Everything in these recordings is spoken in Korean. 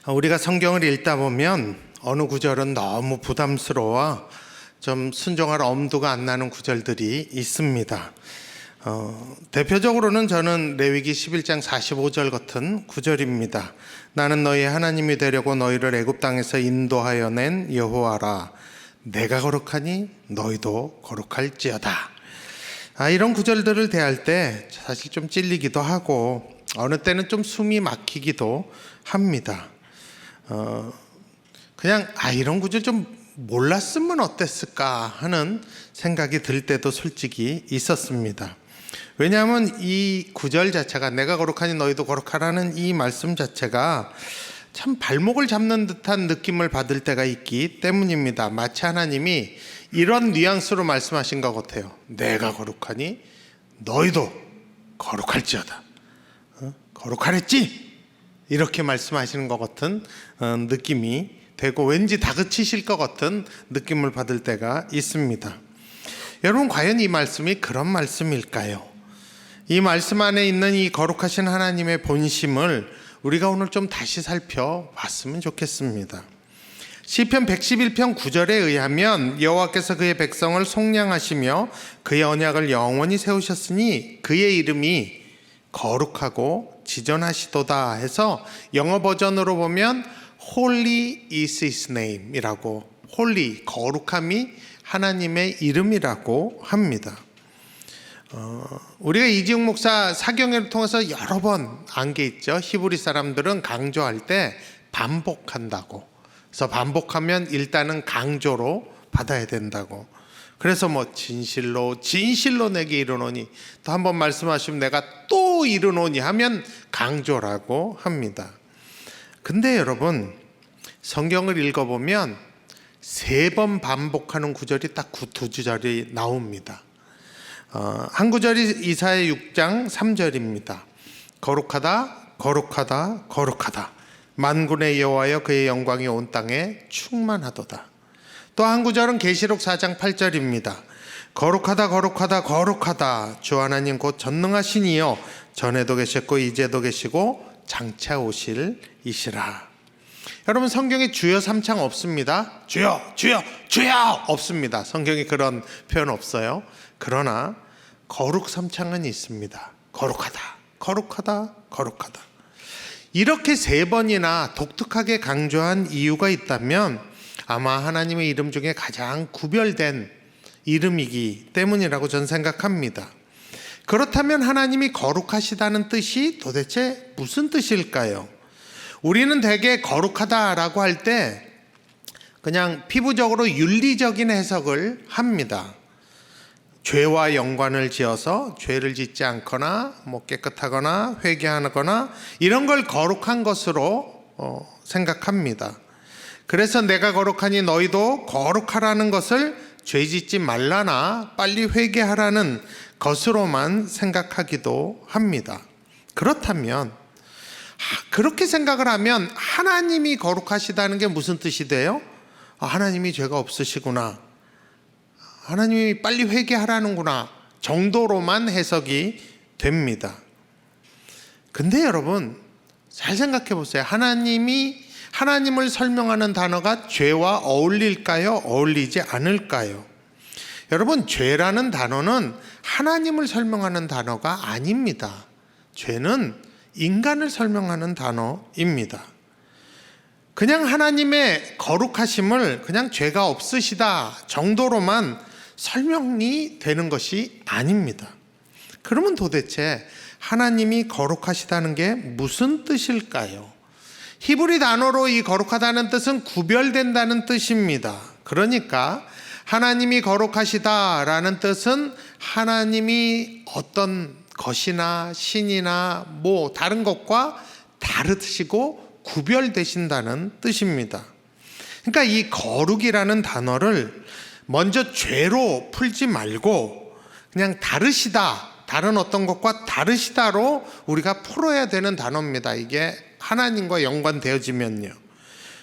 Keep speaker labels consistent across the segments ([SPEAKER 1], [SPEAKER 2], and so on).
[SPEAKER 1] 우리가 성경을 읽다 보면 어느 구절은 너무 부담스러워 좀 순종할 엄두가 안 나는 구절들이 있습니다. 대표적으로는 저는 레위기 11장 45절 같은 구절입니다. 나는 너희 하나님이 되려고 너희를 애굽 땅에서 인도하여 낸 여호와라. 내가 거룩하니 너희도 거룩할지어다. 이런 구절들을 대할 때 사실 좀 찔리기도 하고 어느 때는 좀 숨이 막히기도 합니다. 그냥 이런 구절 좀 몰랐으면 어땠을까 하는 생각이 들 때도 솔직히 있었습니다. 왜냐하면 이 구절 자체가 내가 거룩하니 너희도 거룩하라는 이 말씀 자체가 참 발목을 잡는 듯한 느낌을 받을 때가 있기 때문입니다. 마치 하나님이 이런 뉘앙스로 말씀하신 것 같아요. 내가 거룩하니 너희도 거룩할지어다. 거룩하랬지? 이렇게 말씀하시는 것 같은 느낌이 되고 왠지 다그치실 것 같은 느낌을 받을 때가 있습니다. 여러분, 과연 이 말씀이 그런 말씀일까요? 이 말씀 안에 있는 이 거룩하신 하나님의 본심을 우리가 오늘 좀 다시 살펴봤으면 좋겠습니다. 시편 111편 9절에 의하면 여호와께서 그의 백성을 속량하시며 그의 언약을 영원히 세우셨으니 그의 이름이 거룩하고 지존하시도다 해서 영어 버전으로 보면 Holy is His name 이라고, Holy, 거룩함이 하나님의 이름이라고 합니다. 우리가 이지웅 목사 사경회를 통해서 여러 번 안 게 있죠. 히브리 사람들은 강조할 때 반복한다고. 그래서 반복하면 일단은 강조로 받아야 된다고. 그래서 진실로 내게 이르노니, 또 한 번 말씀하시면 내가 또 이르노니 하면 강조라고 합니다. 근데 여러분, 성경을 읽어보면 3번 반복하는 구절이 딱 두 구절이 나옵니다. 한 구절이 이사야 6장 3절입니다. 거룩하다 거룩하다 거룩하다 만군의 여호와여 그의 영광이 온 땅에 충만하도다. 또 한 구절은 계시록 4장 8절입니다. 거룩하다 거룩하다 거룩하다 주 하나님 곧 전능하신 이여 전에도 계셨고 이제도 계시고 장차 오실 이시라. 여러분, 성경에 주여 삼창 없습니다. 주여 주여 주여 없습니다. 성경에 그런 표현 없어요. 그러나 거룩 삼창은 있습니다. 거룩하다 거룩하다 거룩하다. 이렇게 3번이나 독특하게 강조한 이유가 있다면 아마 하나님의 이름 중에 가장 구별된 이름이기 때문이라고 저는 생각합니다. 그렇다면 하나님이 거룩하시다는 뜻이 도대체 무슨 뜻일까요? 우리는 대개 거룩하다라고 할 때 그냥 피부적으로 윤리적인 해석을 합니다. 죄와 연관을 지어서 죄를 짓지 않거나 깨끗하거나 회개하거나 이런 걸 거룩한 것으로 생각합니다. 그래서 내가 거룩하니 너희도 거룩하라는 것을 죄 짓지 말라나 빨리 회개하라는 것으로만 생각하기도 합니다. 그렇다면 그렇게 생각을 하면 하나님이 거룩하시다는 게 무슨 뜻이 돼요? 하나님이 죄가 없으시구나, 하나님이 빨리 회개하라는구나 정도로만 해석이 됩니다. 근데 여러분, 잘 생각해 보세요. 하나님을 설명하는 단어가 죄와 어울릴까요? 어울리지 않을까요? 여러분, 죄라는 단어는 하나님을 설명하는 단어가 아닙니다. 죄는 인간을 설명하는 단어입니다. 그냥 하나님의 거룩하심을 그냥 죄가 없으시다 정도로만 설명이 되는 것이 아닙니다. 그러면 도대체 하나님이 거룩하시다는 게 무슨 뜻일까요? 히브리 단어로 이 거룩하다는 뜻은 구별된다는 뜻입니다. 그러니까 하나님이 거룩하시다라는 뜻은 하나님이 어떤 것이나 신이나 다른 것과 다르시고 구별되신다는 뜻입니다. 그러니까 이 거룩이라는 단어를 먼저 죄로 풀지 말고 그냥 다르시다, 다른 어떤 것과 다르시다로 우리가 풀어야 되는 단어입니다. 이게 하나님과 연관되어지면요.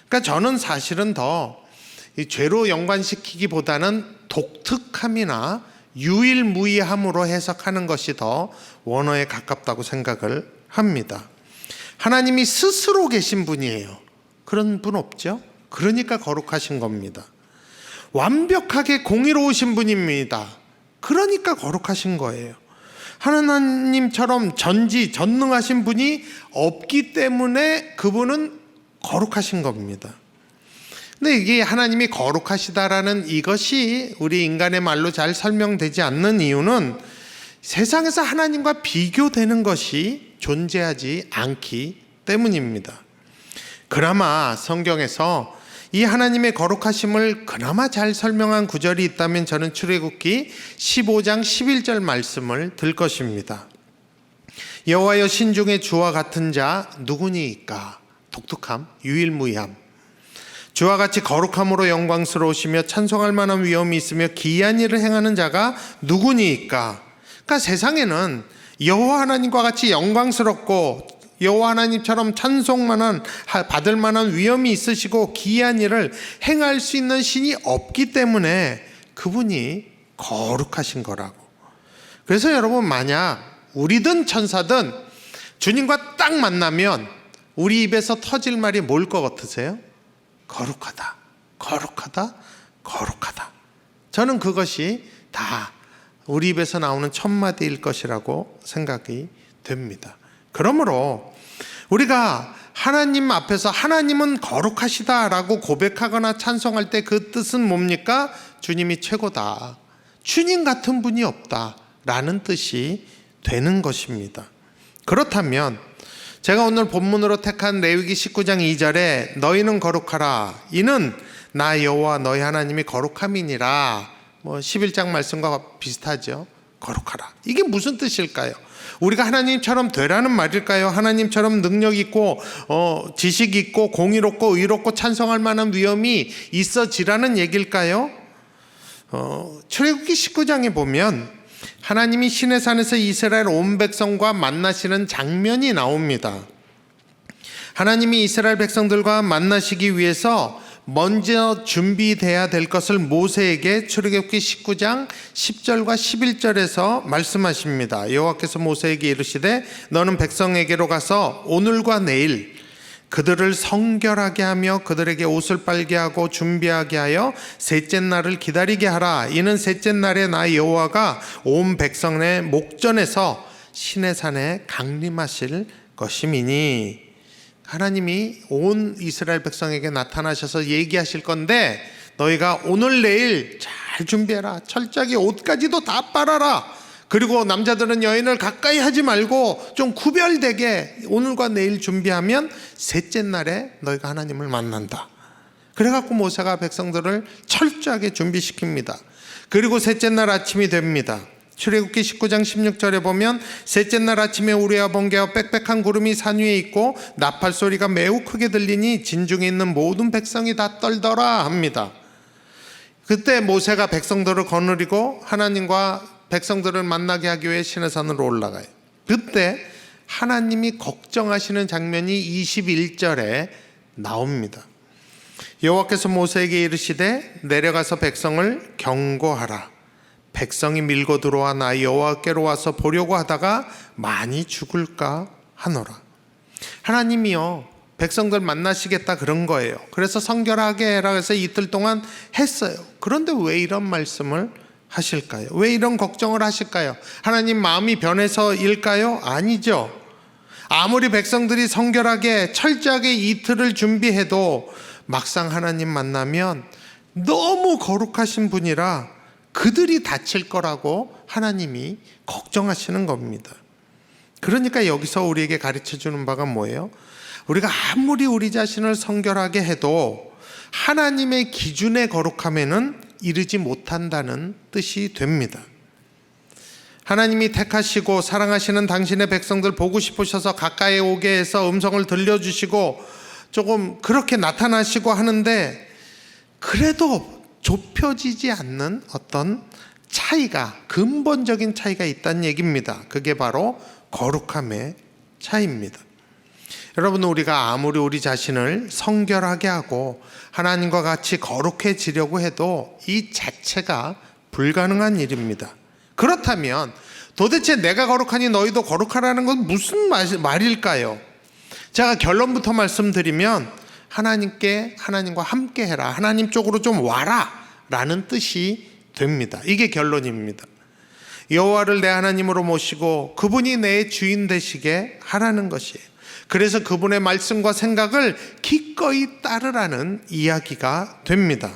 [SPEAKER 1] 그러니까 저는 사실은 더 이 죄로 연관시키기보다는 독특함이나 유일무이함으로 해석하는 것이 더 원어에 가깝다고 생각을 합니다. 하나님이 스스로 계신 분이에요. 그런 분 없죠? 그러니까 거룩하신 겁니다. 완벽하게 공의로우신 분입니다. 그러니까 거룩하신 거예요. 하나님처럼 전능하신 분이 없기 때문에 그분은 거룩하신 겁니다. 근데 이게 하나님이 거룩하시다라는 이것이 우리 인간의 말로 잘 설명되지 않는 이유는 세상에서 하나님과 비교되는 것이 존재하지 않기 때문입니다. 그나마 성경에서 이 하나님의 거룩하심을 그나마 잘 설명한 구절이 있다면 저는 출애굽기 15장 11절 말씀을 들 것입니다. 여호와여 신중에 주와 같은 자 누구니이까? 독특함, 유일무이함. 주와 같이 거룩함으로 영광스러우시며 찬송할 만한 위엄이 있으며 기이한 일을 행하는 자가 누구니이까? 그러니까 세상에는 여호와 하나님과 같이 영광스럽고 여호와 하나님처럼 찬송만한 받을 만한 위엄이 있으시고 기이한 일을 행할 수 있는 신이 없기 때문에 그분이 거룩하신 거라고. 그래서 여러분, 만약 우리든 천사든 주님과 딱 만나면 우리 입에서 터질 말이 뭘 것 같으세요? 거룩하다, 거룩하다, 거룩하다. 저는 그것이 다 우리 입에서 나오는 첫 마디일 것이라고 생각이 됩니다. 그러므로 우리가 하나님 앞에서 하나님은 거룩하시다라고 고백하거나 찬송할 때 그 뜻은 뭡니까? 주님이 최고다, 주님 같은 분이 없다라는 뜻이 되는 것입니다. 그렇다면 제가 오늘 본문으로 택한 레위기 19장 2절에 너희는 거룩하라, 이는 나 여호와 너희 하나님이 거룩함이니라, 11장 말씀과 비슷하죠. 거룩하라, 이게 무슨 뜻일까요? 우리가 하나님처럼 되라는 말일까요? 하나님처럼 능력 있고 지식 있고 공의롭고 의롭고 찬송할 만한 위엄이 있어지라는 얘기일까요? 출애굽기 19장에 보면 하나님이 시내산에서 이스라엘 온 백성과 만나시는 장면이 나옵니다. 하나님이 이스라엘 백성들과 만나시기 위해서 먼저 준비돼야 될 것을 모세에게 출애굽기 19장 10절과 11절에서 말씀하십니다. 여호와께서 모세에게 이르시되 너는 백성에게로 가서 오늘과 내일 그들을 성결하게 하며 그들에게 옷을 빨게 하고 준비하게 하여 셋째 날을 기다리게 하라. 이는 셋째 날에 나 여호와가 온 백성의 목전에서 시내산에 강림하실 것임이니. 하나님이 온 이스라엘 백성에게 나타나셔서 얘기하실 건데 너희가 오늘 내일 잘 준비해라. 철저하게 옷까지도 다 빨아라. 그리고 남자들은 여인을 가까이 하지 말고 좀 구별되게 오늘과 내일 준비하면 셋째 날에 너희가 하나님을 만난다. 그래갖고 모세가 백성들을 철저하게 준비시킵니다. 그리고 셋째 날 아침이 됩니다. 출애굽기 19장 16절에 보면 셋째 날 아침에 우레와 번개와 빽빽한 구름이 산 위에 있고 나팔 소리가 매우 크게 들리니 진중에 있는 모든 백성이 다 떨더라 합니다. 그때 모세가 백성들을 거느리고 하나님과 백성들을 만나게 하기 위해 시내산으로 올라가요. 그때 하나님이 걱정하시는 장면이 21절에 나옵니다. 여호와께서 모세에게 이르시되 내려가서 백성을 경고하라. 백성이 밀고 들어와 나 여호와께로 와서 보려고 하다가 많이 죽을까 하노라. 하나님이요 백성들 만나시겠다 그런 거예요. 그래서 성결하게 해라 해서 이틀 동안 했어요. 그런데 왜 이런 말씀을 하실까요? 왜 이런 걱정을 하실까요? 하나님 마음이 변해서일까요? 아니죠. 아무리 백성들이 성결하게 철저하게 이틀을 준비해도 막상 하나님 만나면 너무 거룩하신 분이라 그들이 다칠 거라고 하나님이 걱정하시는 겁니다. 그러니까 여기서 우리에게 가르쳐주는 바가 뭐예요? 우리가 아무리 우리 자신을 성결하게 해도 하나님의 기준의 거룩함에는 이르지 못한다는 뜻이 됩니다. 하나님이 택하시고 사랑하시는 당신의 백성들 보고 싶으셔서 가까이 오게 해서 음성을 들려주시고 조금 그렇게 나타나시고 하는데 그래도 좁혀지지 않는 어떤 차이가, 근본적인 차이가 있다는 얘기입니다. 그게 바로 거룩함의 차이입니다. 여러분, 우리가 아무리 우리 자신을 성결하게 하고 하나님과 같이 거룩해지려고 해도 이 자체가 불가능한 일입니다. 그렇다면 도대체 내가 거룩하니 너희도 거룩하라는 건 무슨 말일까요? 제가 결론부터 말씀드리면 하나님과 함께 해라, 하나님 쪽으로 좀 와라 라는 뜻이 됩니다. 이게 결론입니다. 여호와를 내 하나님으로 모시고 그분이 내 주인 되시게 하라는 것이에요. 그래서 그분의 말씀과 생각을 기꺼이 따르라는 이야기가 됩니다.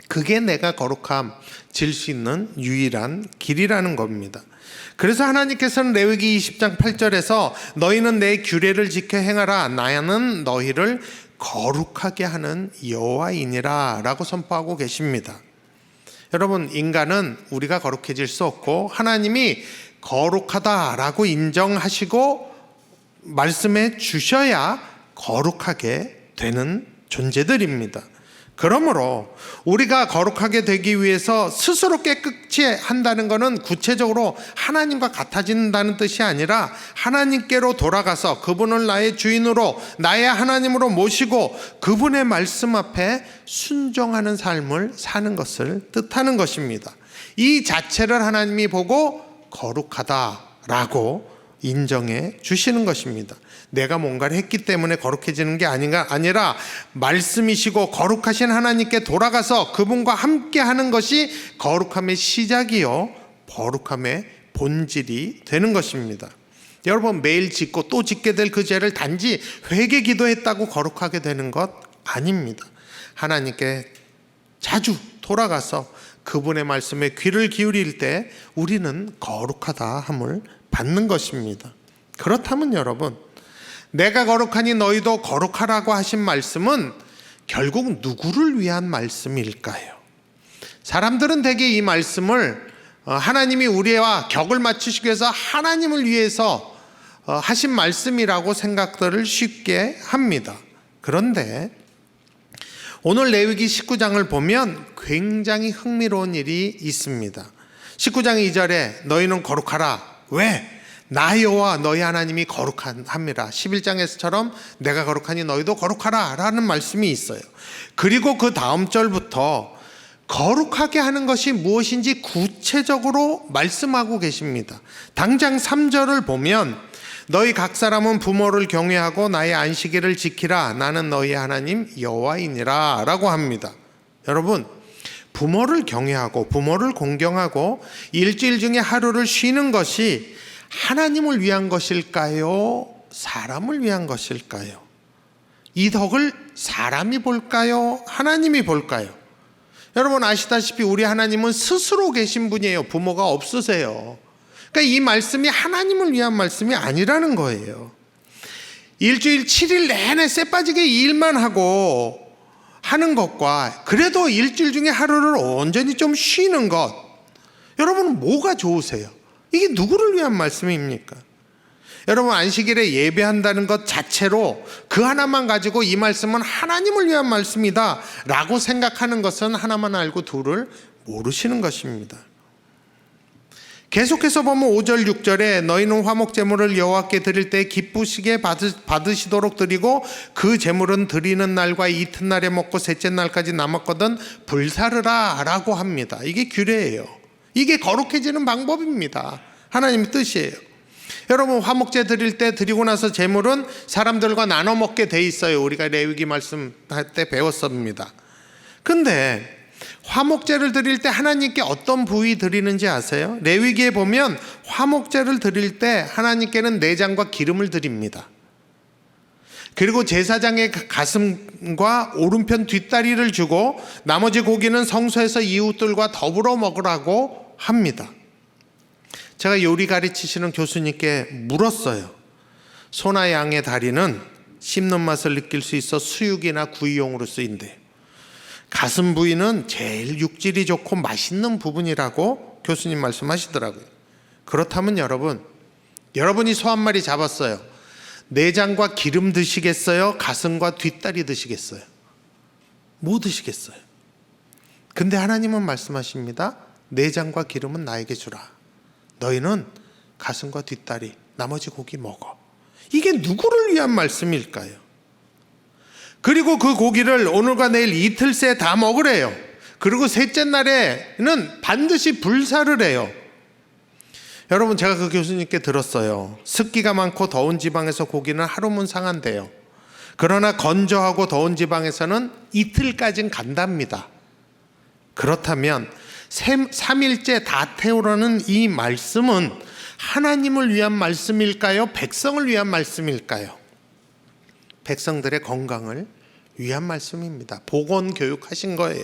[SPEAKER 1] 그게 내가 거룩함 질 수 있는 유일한 길이라는 겁니다. 그래서 하나님께서는 레위기 20장 8절에서 너희는 내 규례를 지켜 행하라, 나는 너희를 거룩하게 하는 여호와이니라 라고 선포하고 계십니다. 여러분, 인간은 우리가 거룩해질 수 없고 하나님이 거룩하다라고 인정하시고 말씀해 주셔야 거룩하게 되는 존재들입니다. 그러므로 우리가 거룩하게 되기 위해서 스스로 깨끗이 한다는 것은 구체적으로 하나님과 같아진다는 뜻이 아니라 하나님께로 돌아가서 그분을 나의 주인으로, 나의 하나님으로 모시고 그분의 말씀 앞에 순종하는 삶을 사는 것을 뜻하는 것입니다. 이 자체를 하나님이 보고 거룩하다라고 인정해 주시는 것입니다. 내가 뭔가를 했기 때문에 거룩해지는 게 아니라 말씀이시고 거룩하신 하나님께 돌아가서 그분과 함께 하는 것이 거룩함의 시작이요 거룩함의 본질이 되는 것입니다. 여러분, 매일 짓고 또 짓게 될 그 죄를 단지 회개 기도했다고 거룩하게 되는 것 아닙니다. 하나님께 자주 돌아가서 그분의 말씀에 귀를 기울일 때 우리는 거룩하다 함을 받는 것입니다. 그렇다면 여러분, 내가 거룩하니 너희도 거룩하라고 하신 말씀은 결국 누구를 위한 말씀일까요? 사람들은 대개 이 말씀을 하나님이 우리와 격을 맞추시기 위해서 하나님을 위해서 하신 말씀이라고 생각들을 쉽게 합니다. 그런데 오늘 레위기 19장을 보면 굉장히 흥미로운 일이 있습니다. 19장 2절에 너희는 거룩하라. 왜? 나 여호와 너희 하나님이 거룩함이라. 11장에서처럼 내가 거룩하니 너희도 거룩하라 라는 말씀이 있어요. 그리고 그 다음 절부터 거룩하게 하는 것이 무엇인지 구체적으로 말씀하고 계십니다. 당장 3절을 보면 너희 각 사람은 부모를 경외하고 나의 안식일을 지키라. 나는 너희 하나님 여호와이니라 라고 합니다. 여러분, 부모를 경외하고 부모를 공경하고 일주일 중에 하루를 쉬는 것이 하나님을 위한 것일까요? 사람을 위한 것일까요? 이 덕을 사람이 볼까요? 하나님이 볼까요? 여러분 아시다시피 우리 하나님은 스스로 계신 분이에요. 부모가 없으세요. 그러니까 이 말씀이 하나님을 위한 말씀이 아니라는 거예요. 일주일 7일 내내 쎄 빠지게 일만 하고 하는 것과 그래도 일주일 중에 하루를 온전히 좀 쉬는 것, 여러분은 뭐가 좋으세요? 이게 누구를 위한 말씀입니까? 여러분, 안식일에 예배한다는 것 자체로 그 하나만 가지고 이 말씀은 하나님을 위한 말씀이다 라고 생각하는 것은 하나만 알고 둘을 모르시는 것입니다. 계속해서 보면 5절 6절에 너희는 화목 제물을 여호와께 드릴 때 기쁘시게 받으시도록 드리고 그 제물은 드리는 날과 이튿날에 먹고 셋째 날까지 남았거든 불사르라 라고 합니다. 이게 규례예요. 이게 거룩해지는 방법입니다. 하나님의 뜻이에요. 여러분, 화목제 드릴 때 드리고 나서 제물은 사람들과 나눠 먹게 돼 있어요. 우리가 레위기 말씀할 때 배웠습니다. 근데 화목제를 드릴 때 하나님께 어떤 부위 드리는지 아세요? 레위기에 보면 화목제를 드릴 때 하나님께는 내장과 기름을 드립니다. 그리고 제사장의 가슴과 오른편 뒷다리를 주고 나머지 고기는 성소에서 이웃들과 더불어 먹으라고 합니다. 제가 요리 가르치시는 교수님께 물었어요. 소나 양의 다리는 씹는 맛을 느낄 수 있어 수육이나 구이용으로 쓰인대요. 가슴 부위는 제일 육질이 좋고 맛있는 부분이라고 교수님 말씀하시더라고요. 그렇다면 여러분이 소 한 마리 잡았어요. 내장과 기름 드시겠어요? 가슴과 뒷다리 드시겠어요? 뭐 드시겠어요? 근데 하나님은 말씀하십니다. 내장과 기름은 나에게 주라. 너희는 가슴과 뒷다리, 나머지 고기 먹어. 이게 누구를 위한 말씀일까요? 그리고 그 고기를 오늘과 내일 이틀 새 다 먹으래요. 그리고 셋째 날에는 반드시 불사를 해요. 여러분, 제가 그 교수님께 들었어요. 습기가 많고 더운 지방에서 고기는 하루면 상한대요. 그러나 건조하고 더운 지방에서는 이틀까지는 간답니다. 그렇다면 3일째 다 태우라는 이 말씀은 하나님을 위한 말씀일까요? 백성을 위한 말씀일까요? 백성들의 건강을 위한 말씀입니다. 보건 교육하신 거예요.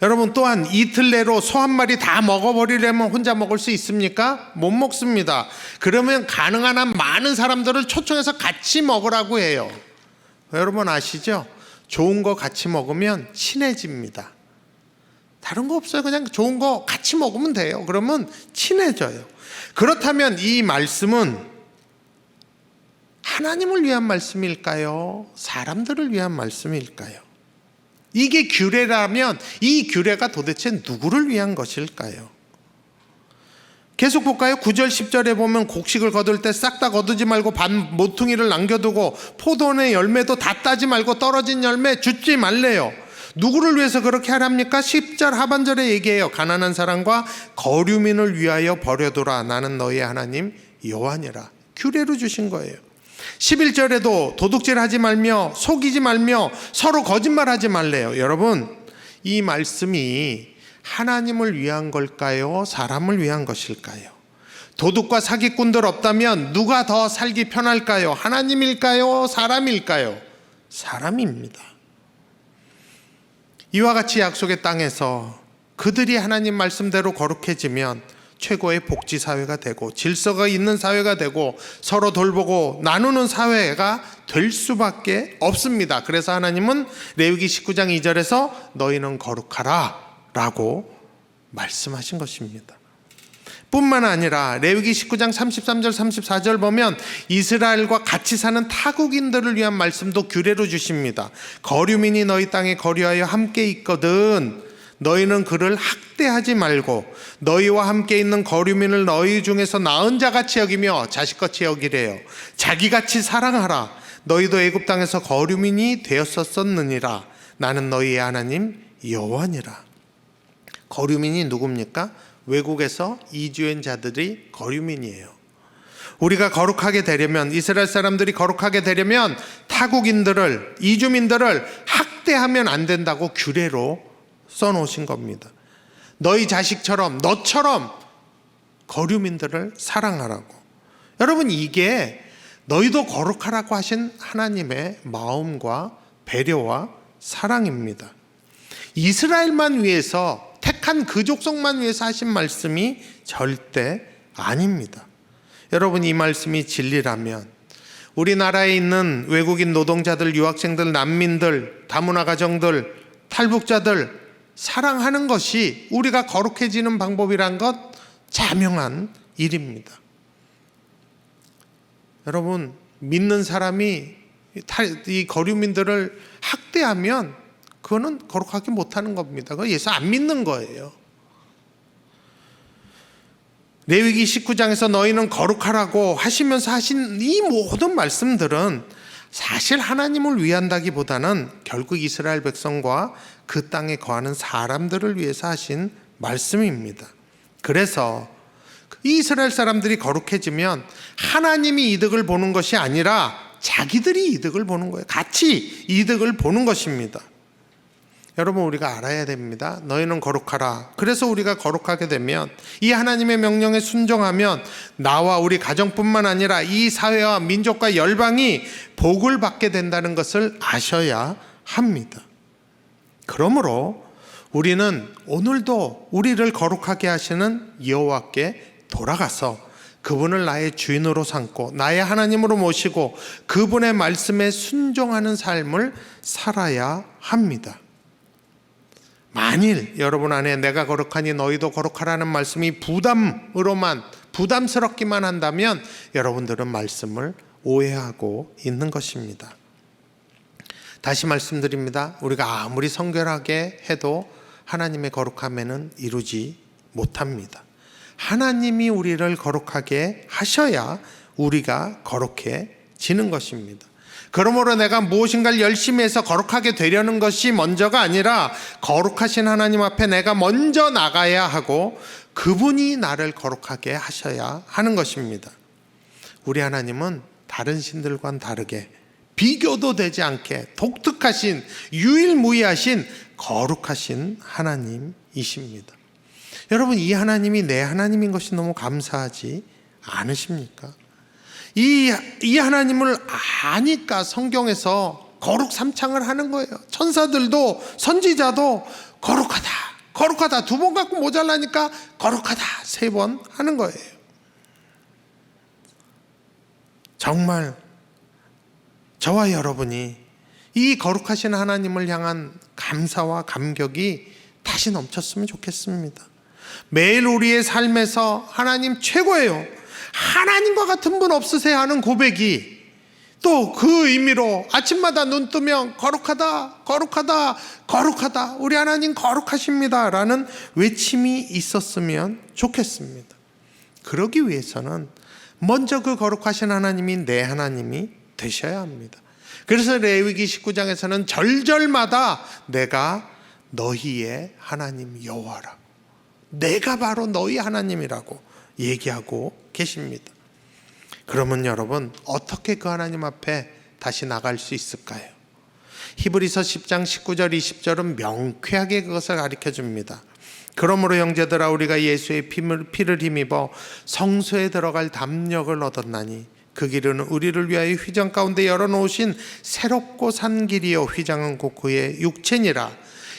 [SPEAKER 1] 여러분, 또한 이틀 내로 소 한 마리 다 먹어버리려면 혼자 먹을 수 있습니까? 못 먹습니다. 그러면 가능한 한 많은 사람들을 초청해서 같이 먹으라고 해요. 여러분 아시죠? 좋은 거 같이 먹으면 친해집니다. 다른 거 없어요. 그냥 좋은 거 같이 먹으면 돼요. 그러면 친해져요. 그렇다면 이 말씀은 하나님을 위한 말씀일까요? 사람들을 위한 말씀일까요? 이게 규례라면 이 규례가 도대체 누구를 위한 것일까요? 계속 볼까요? 9절 10절에 보면 곡식을 거둘 때 싹 다 거두지 말고 반 모퉁이를 남겨두고 포도원의 열매도 다 따지 말고 떨어진 열매 줍지 말래요. 누구를 위해서 그렇게 하랍니까? 10절 하반절에 얘기해요. 가난한 사람과 거류민을 위하여 버려두라. 나는 너희의 하나님 여호와니라. 규례로 주신 거예요. 11절에도 도둑질하지 말며 속이지 말며 서로 거짓말하지 말래요. 여러분, 이 말씀이 하나님을 위한 걸까요? 사람을 위한 것일까요? 도둑과 사기꾼들 없다면 누가 더 살기 편할까요? 하나님일까요? 사람일까요? 사람입니다. 이와 같이 약속의 땅에서 그들이 하나님 말씀대로 거룩해지면 최고의 복지 사회가 되고 질서가 있는 사회가 되고 서로 돌보고 나누는 사회가 될 수밖에 없습니다. 그래서 하나님은 레위기 19장 2절에서 너희는 거룩하라 라고 말씀하신 것입니다. 뿐만 아니라 레위기 19장 33절 34절 보면 이스라엘과 같이 사는 타국인들을 위한 말씀도 규례로 주십니다. 거류민이 너희 땅에 거류하여 함께 있거든 너희는 그를 학대하지 말고 너희와 함께 있는 거류민을 너희 중에서 나은 자같이 여기며 자식같이 여기래요. 자기같이 사랑하라. 너희도 애굽 땅에서 거류민이 되었었느니라. 나는 너희의 하나님 여호와니라. 거류민이 누굽니까? 외국에서 이주한 자들이 거류민이에요. 우리가 거룩하게 되려면, 이스라엘 사람들이 거룩하게 되려면 타국인들을, 이주민들을 학대하면 안 된다고 규례로 써놓으신 겁니다. 너희 자식처럼, 너처럼 거류민들을 사랑하라고. 여러분, 이게 너희도 거룩하라고 하신 하나님의 마음과 배려와 사랑입니다. 이스라엘만 위해서, 택한 그 족속만 위해서 하신 말씀이 절대 아닙니다. 여러분, 이 말씀이 진리라면 우리나라에 있는 외국인 노동자들, 유학생들, 난민들, 다문화 가정들, 탈북자들 사랑하는 것이 우리가 거룩해지는 방법이란 것 자명한 일입니다. 여러분, 믿는 사람이 이 거류민들을 학대하면 그거는 거룩하게 못하는 겁니다. 그거 예수 안 믿는 거예요. 레위기 19장에서 너희는 거룩하라고 하시면서 하신 이 모든 말씀들은 사실 하나님을 위한다기보다는 결국 이스라엘 백성과 그 땅에 거하는 사람들을 위해서 하신 말씀입니다. 그래서 이스라엘 사람들이 거룩해지면 하나님이 이득을 보는 것이 아니라 자기들이 이득을 보는 거예요. 같이 이득을 보는 것입니다. 여러분, 우리가 알아야 됩니다. 너희는 거룩하라. 그래서 우리가 거룩하게 되면, 이 하나님의 명령에 순종하면 나와 우리 가정뿐만 아니라 이 사회와 민족과 열방이 복을 받게 된다는 것을 아셔야 합니다. 그러므로 우리는 오늘도 우리를 거룩하게 하시는 여호와께 돌아가서 그분을 나의 주인으로 삼고 나의 하나님으로 모시고 그분의 말씀에 순종하는 삶을 살아야 합니다. 만일 여러분 안에 내가 거룩하니 너희도 거룩하라는 말씀이 부담스럽기만 한다면 여러분들은 말씀을 오해하고 있는 것입니다. 다시 말씀드립니다. 우리가 아무리 성결하게 해도 하나님의 거룩함에는 이루지 못합니다. 하나님이 우리를 거룩하게 하셔야 우리가 거룩해지는 것입니다. 그러므로 내가 무엇인가를 열심히 해서 거룩하게 되려는 것이 먼저가 아니라 거룩하신 하나님 앞에 내가 먼저 나가야 하고 그분이 나를 거룩하게 하셔야 하는 것입니다. 우리 하나님은 다른 신들과는 다르게 비교도 되지 않게 독특하신, 유일무이하신 거룩하신 하나님이십니다. 여러분, 이 하나님이 내 하나님인 것이 너무 감사하지 않으십니까? 이 하나님을 아니까 성경에서 거룩 삼창을 하는 거예요. 천사들도 선지자도 거룩하다, 거룩하다 2번 갖고 모자라니까 거룩하다 3번 하는 거예요. 정말 저와 여러분이 이 거룩하신 하나님을 향한 감사와 감격이 다시 넘쳤으면 좋겠습니다. 매일 우리의 삶에서 하나님 최고예요, 하나님과 같은 분 없으세요 하는 고백이, 또 그 의미로 아침마다 눈 뜨면 거룩하다, 거룩하다, 거룩하다, 우리 하나님 거룩하십니다 라는 외침이 있었으면 좋겠습니다. 그러기 위해서는 먼저 그 거룩하신 하나님이 내 하나님이 되셔야 합니다. 그래서 레위기 19장에서는 절절마다 내가 너희의 하나님 여호와라고, 내가 바로 너희 하나님이라고 얘기하고 계십니다. 그러면 여러분, 어떻게 그 하나님 앞에 다시 나갈 수 있을까요? 히브리서 10장 19절 20절은 명쾌하게 그것을 가르쳐 줍니다. 그러므로 형제들아, 우리가 예수의 피를 힘입어 성소에 들어갈 담력을 얻었나니 그 길은 우리를 위하여 휘장 가운데 열어놓으신 새롭고 산 길이요 휘장은 곧 그의 육체니라.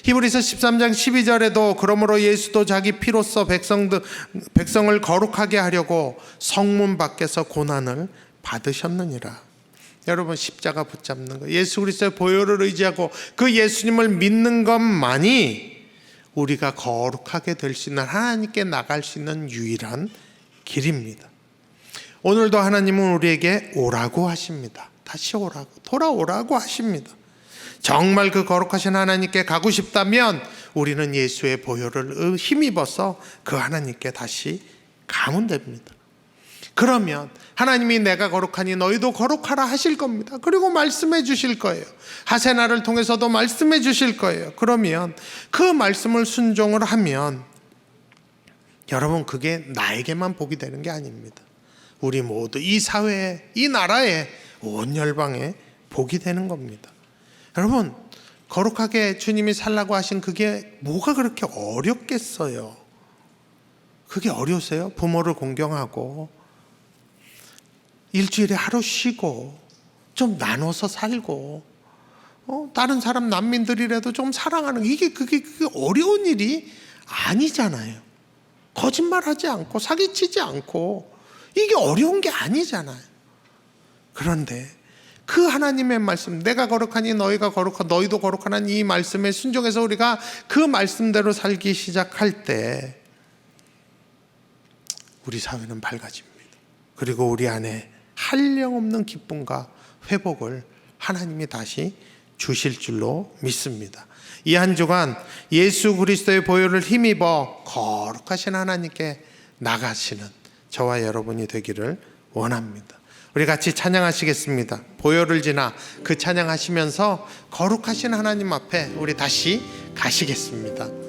[SPEAKER 1] 히브리서 13장 12절에도 그러므로 예수도 자기 피로써 백성을 거룩하게 하려고 성문 밖에서 고난을 받으셨느니라. 여러분, 십자가 붙잡는 거, 예수 그리스도의 보혈을 의지하고 그 예수님을 믿는 것만이 우리가 거룩하게 될 수 있는, 하나님께 나갈 수 있는 유일한 길입니다. 오늘도 하나님은 우리에게 오라고 하십니다. 다시 오라고, 돌아오라고 하십니다. 정말 그 거룩하신 하나님께 가고 싶다면 우리는 예수의 보혈을 힘입어서 그 하나님께 다시 가면 됩니다. 그러면 하나님이 내가 거룩하니 너희도 거룩하라 하실 겁니다. 그리고 말씀해 주실 거예요. 하세나를 통해서도 말씀해 주실 거예요. 그러면 그 말씀을 순종을 하면 여러분, 그게 나에게만 복이 되는 게 아닙니다. 우리 모두 이 사회에, 이 나라에, 온 열방에 복이 되는 겁니다. 여러분, 거룩하게 주님이 살라고 하신 그게 뭐가 그렇게 어렵겠어요? 그게 어려우세요? 부모를 공경하고 일주일에 하루 쉬고 좀 나눠서 살고 다른 사람 난민들이라도 좀 사랑하는, 그게 어려운 일이 아니잖아요. 거짓말하지 않고 사기치지 않고 이게 어려운 게 아니잖아요. 그런데 그 하나님의 말씀, 내가 거룩하니 너희가 거룩하고 너희도 거룩하라는 이 말씀에 순종해서 우리가 그 말씀대로 살기 시작할 때 우리 사회는 밝아집니다. 그리고 우리 안에 한량없는 기쁨과 회복을 하나님이 다시 주실 줄로 믿습니다. 이 한 주간 예수 그리스도의 보혈을 힘입어 거룩하신 하나님께 나가시는 저와 여러분이 되기를 원합니다. 우리 같이 찬양하시겠습니다. 보혈을 지나 그 찬양하시면서 거룩하신 하나님 앞에 우리 다시 가시겠습니다.